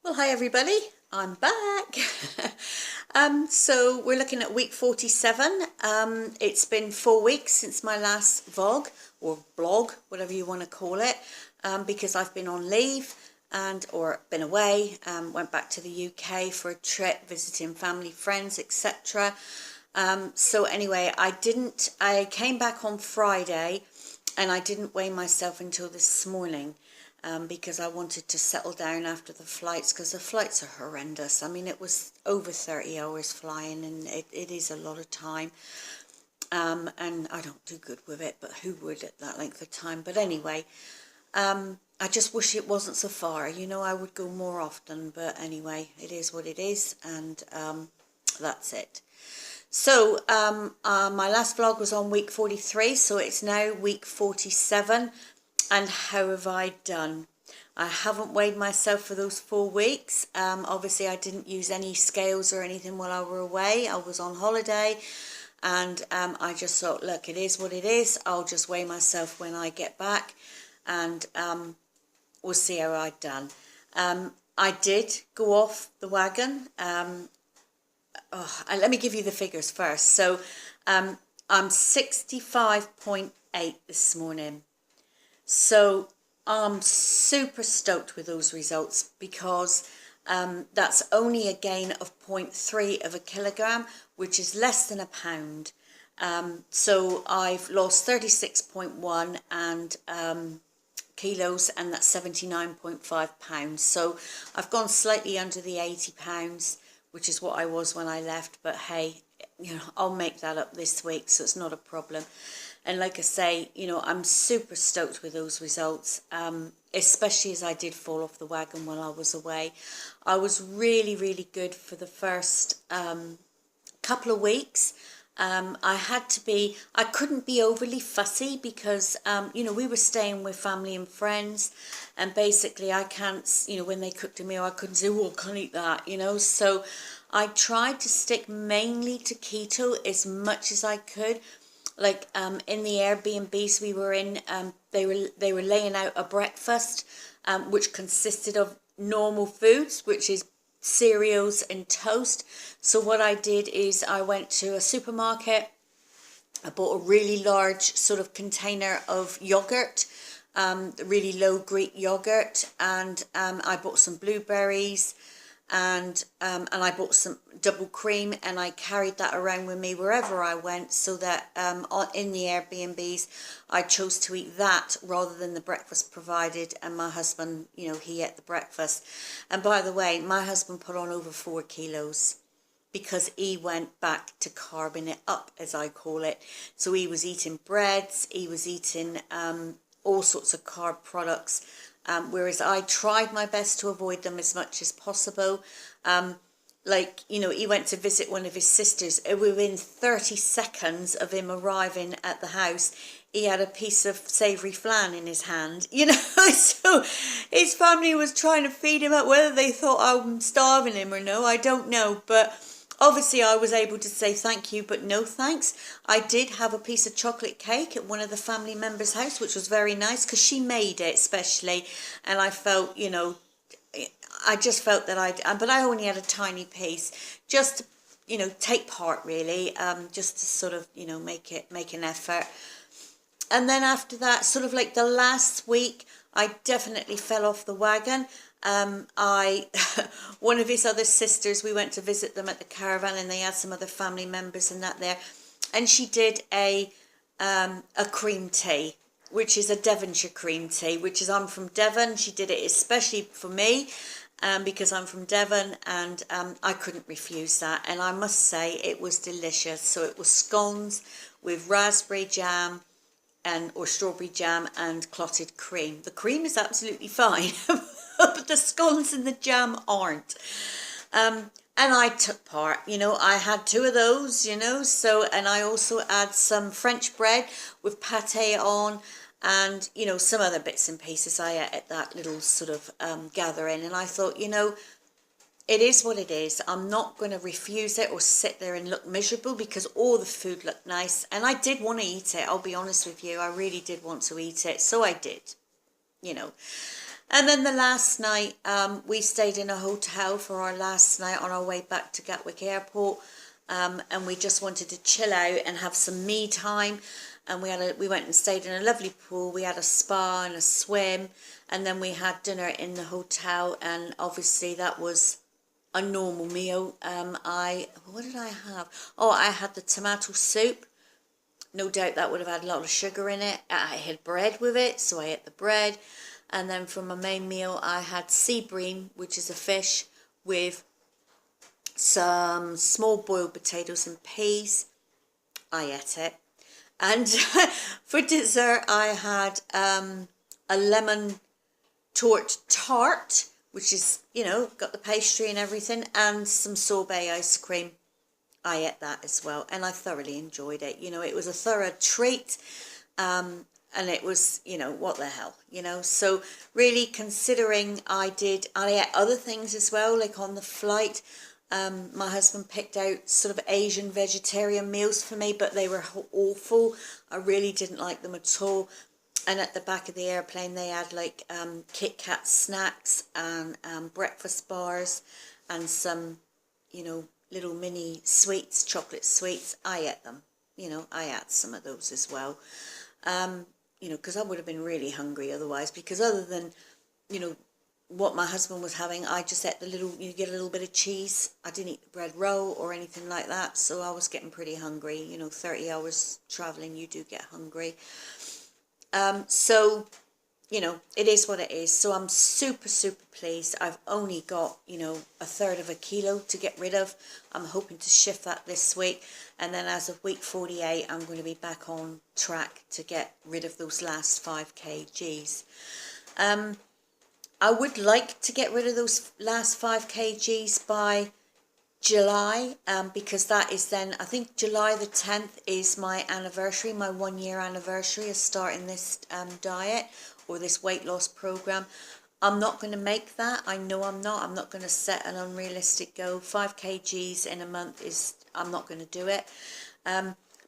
Well, hi everybody, I'm back. So we're looking at week 47. It's been 4 weeks since my last vlog or blog, whatever you want to call it, because I've been on leave or been away. Went back to the UK for a trip, visiting family, friends, etc. So anyway, I came back on Friday and I didn't weigh myself until this morning. Because I wanted to settle down after the flights, because the flights are horrendous. I mean, it was over 30 hours flying, and it is a lot of time. And I don't do good with it, but who would at that length of time? But anyway, I just wish it wasn't so far. You know, I would go more often, but anyway, it is what it is, and that's it. So my last vlog was on week 43, so it's now week 47. And how have I done? I haven't weighed myself for those 4 weeks. Obviously, I didn't use any scales or anything while I were away. I was on holiday, and I just thought, look, it is what it is. I'll just weigh myself when I get back, and we'll see how I've done. I did go off the wagon. Let me give you the figures first. So I'm 65.8 this morning. So I'm super stoked with those results, because that's only a gain of 0.3 of a kilogram, which is less than a pound. So I've lost 36.1 kilos, and that's 79.5 pounds. So I've gone slightly under the 80 pounds, which is what I was when I left. But hey, you know, I'll make that up this week, so it's not a problem. And like I say, you know, I'm super stoked with those results, especially as I did fall off the wagon while I was away. I was really, really good for the first couple of weeks. I couldn't be overly fussy, because, you know, we were staying with family and friends, and basically I can't, you know, when they cooked a meal, I couldn't say, oh, I can't eat that, you know. So I tried to stick mainly to keto as much as I could. Like in the Airbnbs we were in, they were laying out a breakfast, which consisted of normal foods, which is cereals and toast. So what I did is I went to a supermarket. I bought a really large sort of container of yogurt, really low Greek yogurt, and I bought some blueberries, and I bought some double cream, and I carried that around with me wherever I went, so that in the Airbnbs I chose to eat that rather than the breakfast provided. And my husband, you know, he ate the breakfast. And by the way, my husband put on over 4 kilos, because he went back to carbing it up, as I call it. So he was eating breads, he was eating all sorts of carb products, whereas I tried my best to avoid them as much as possible. Like, you know, he went to visit one of his sisters. Within 30 seconds of him arriving at the house, he had a piece of savoury flan in his hand, you know. So his family was trying to feed him up. Whether they thought I'm starving him or no, I don't know. But obviously I was able to say thank you, but no thanks. I did have a piece of chocolate cake at one of the family members' house, which was very nice, because she made it specially. And I felt, you know, I just felt that but I only had a tiny piece, just to, you know, take part really, just to sort of, you know, make an effort. And then after that, sort of like the last week, I definitely fell off the wagon. One of his other sisters, we went to visit them at the caravan, and they had some other family members and that there, and she did a cream tea, which is a Devonshire cream tea, which is, I'm from Devon. She did it especially for me, because I'm from Devon, and I couldn't refuse that. And I must say it was delicious. So it was scones with raspberry jam or strawberry jam and clotted cream. The cream is absolutely fine, but the scones and the jam aren't. And I took part, you know, I had 2 of those, you know. So, and I also had some French bread with pate on, and, you know, some other bits and pieces I ate at that little sort of gathering. And I thought, you know, it is what it is. I'm not going to refuse it or sit there and look miserable, because all the food looked nice. And I did want to eat it, I'll be honest with you. I really did want to eat it. So I did, you know. And then the last night, we stayed in a hotel for our last night on our way back to Gatwick Airport. And we just wanted to chill out and have some me time. And we went and stayed in a lovely pool. We had a spa and a swim, and then we had dinner in the hotel. And obviously that was a normal meal. What did I have? Oh, I had the tomato soup. No doubt that would have had a lot of sugar in it. I had bread with it, so I ate the bread. And then for my main meal, I had sea bream, which is a fish, with some small boiled potatoes and peas. I ate it. And for dessert, I had a lemon tart, which is, got the pastry and everything, and some sorbet ice cream. I ate that as well, and I thoroughly enjoyed it. It was a thorough treat, and it was, what the hell, So really, considering I ate other things as well, like on the flight. My husband picked out sort of Asian vegetarian meals for me, but they were awful. I really didn't like them at all. And at the back of the airplane, they had like Kit Kat snacks and breakfast bars and some, little mini sweets, chocolate sweets. I ate them. I had some of those as well. Because I would have been really hungry otherwise. Because other than, what my husband was having, I just ate you get a little bit of cheese. I didn't eat the bread roll or anything like that. So I was getting pretty hungry. 30 hours traveling, you do get hungry. So, it is what it is. So I'm super, super pleased. I've only got, a third of a kilo to get rid of. I'm hoping to shift that this week. And then as of week 48, I'm going to be back on track to get rid of those last 5 kgs. I would like to get rid of those last 5 kgs by July, because that is then, I think July the 10th is my anniversary, my 1-year anniversary of starting this diet or this weight loss program. I'm not going to make that. I know I'm not going to set an unrealistic goal. 5 kgs in a month I'm not going to do it.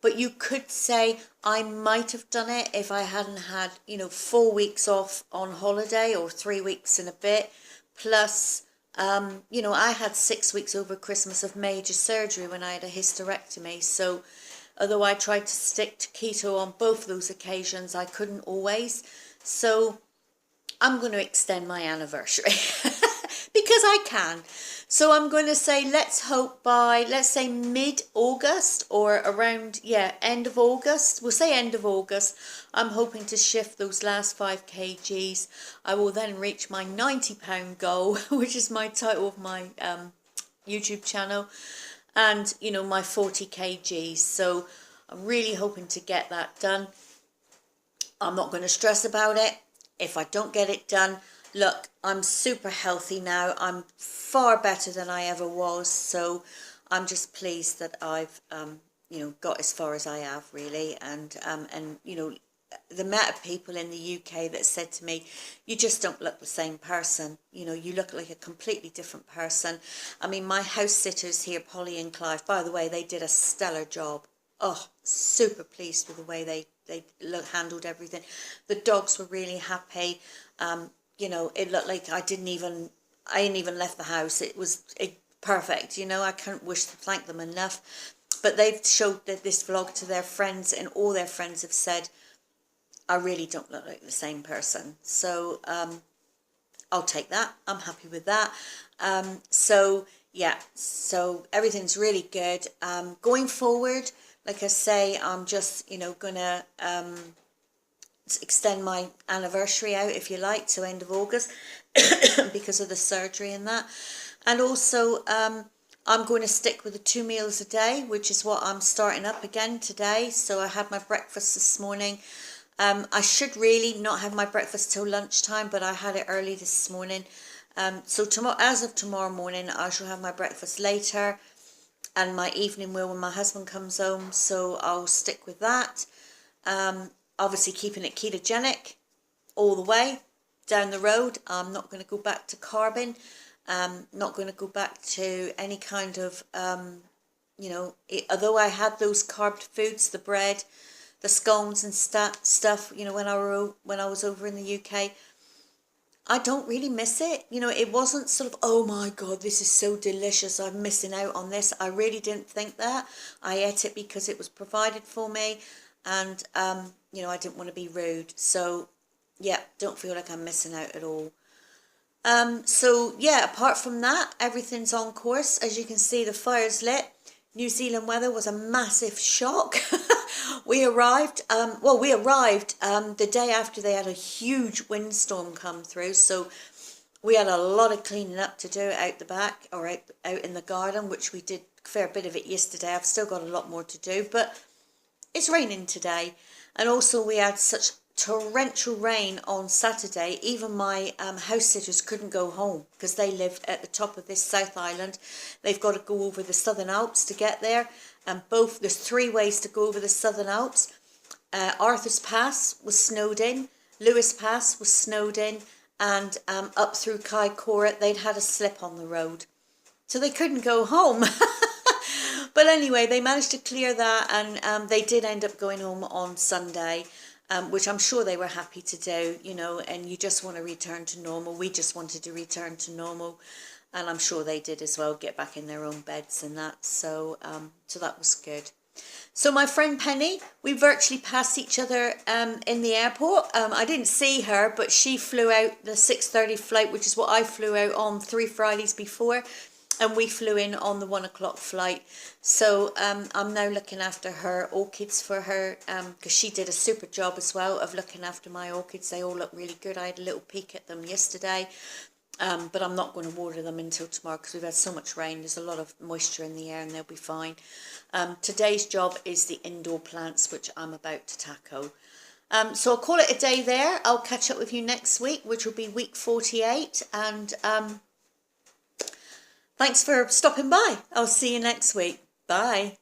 But you could say I might have done it if I hadn't had, 4 weeks off on holiday or 3 weeks and a bit, plus I had 6 weeks over Christmas of major surgery when I had a hysterectomy. So although I tried to stick to keto on both those occasions, I couldn't always. So I'm going to extend my anniversary because I can. So I'm going to say, let's hope by, let's say mid-August or around, end of August. We'll say end of August. I'm hoping to shift those last 5 kgs. I will then reach my £90 goal, which is my title of my YouTube channel, and, my 40 kgs. So I'm really hoping to get that done. I'm not going to stress about it. If I don't get it done, look, I'm super healthy now. I'm far better than I ever was. So I'm just pleased that I've, got as far as I have, really. And the amount of people in the UK that said to me, you just don't look the same person. You look like a completely different person. I mean, my house sitters here, Polly and Clive, by the way, they did a stellar job. Oh, super pleased with the way they handled everything. The dogs were really happy. It looked like I hadn't even left the house. It was perfect. I can't wish to thank them enough. But they've showed this vlog to their friends, and all their friends have said, I really don't look like the same person. So I'll take that. I'm happy with that. So everything's really good. Going forward, like I say, I'm just, gonna extend my anniversary out, if you like, to end of August because of the surgery and that. And also, I'm going to stick with the 2 meals a day, which is what I'm starting up again today. So I had my breakfast this morning. I should really not have my breakfast till lunchtime, but I had it early this morning. So as of tomorrow morning, I shall have my breakfast later, and my evening meal when my husband comes home. So I'll stick with that. Obviously keeping it ketogenic all the way down the road. I'm not going to go back to carbon. Not going to go back to any kind of, although I had those carb foods, the bread, the scones and stuff, when I was over in the UK, I don't really miss it. You know, it wasn't sort of, oh my God, this is so delicious, I'm missing out on this. I really didn't think that. I ate it because it was provided for me, and, you know, I didn't want to be rude. So, yeah, don't feel like I'm missing out at all. So yeah, apart from that, everything's on course. As you can see, the fire's lit. New Zealand weather was a massive shock. We arrived, the day after they had a huge windstorm come through. So we had a lot of cleaning up to do out the back, or out in the garden, which we did a fair bit of it yesterday. I've still got a lot more to do, but it's raining today. And also we had such torrential rain on Saturday. Even my house sitters couldn't go home because they lived at the top of this South Island. They've got to go over the Southern Alps to get there. And there's 3 ways to go over the Southern Alps. Arthur's Pass was snowed in. Lewis Pass was snowed in. And up through Kaikoura, they'd had a slip on the road. So they couldn't go home. But anyway, they managed to clear that, and they did end up going home on Sunday, which I'm sure they were happy to do, you know, and you just want to return to normal. We just wanted to return to normal, and I'm sure they did as well, get back in their own beds and that. So, so that was good. So my friend Penny, we virtually passed each other in the airport. I didn't see her, but she flew out the 6:30 flight, which is what I flew out on 3 Fridays before. And we flew in on the 1 o'clock flight. So I'm now looking after her orchids for her, because she did a super job as well of looking after my orchids. They all look really good. I had a little peek at them yesterday, but I'm not going to water them until tomorrow because we've had so much rain. There's a lot of moisture in the air and they'll be fine. Today's job is the indoor plants, which I'm about to tackle. So I'll call it a day there. I'll catch up with you next week, which will be week 48. And thanks for stopping by. I'll see you next week. Bye.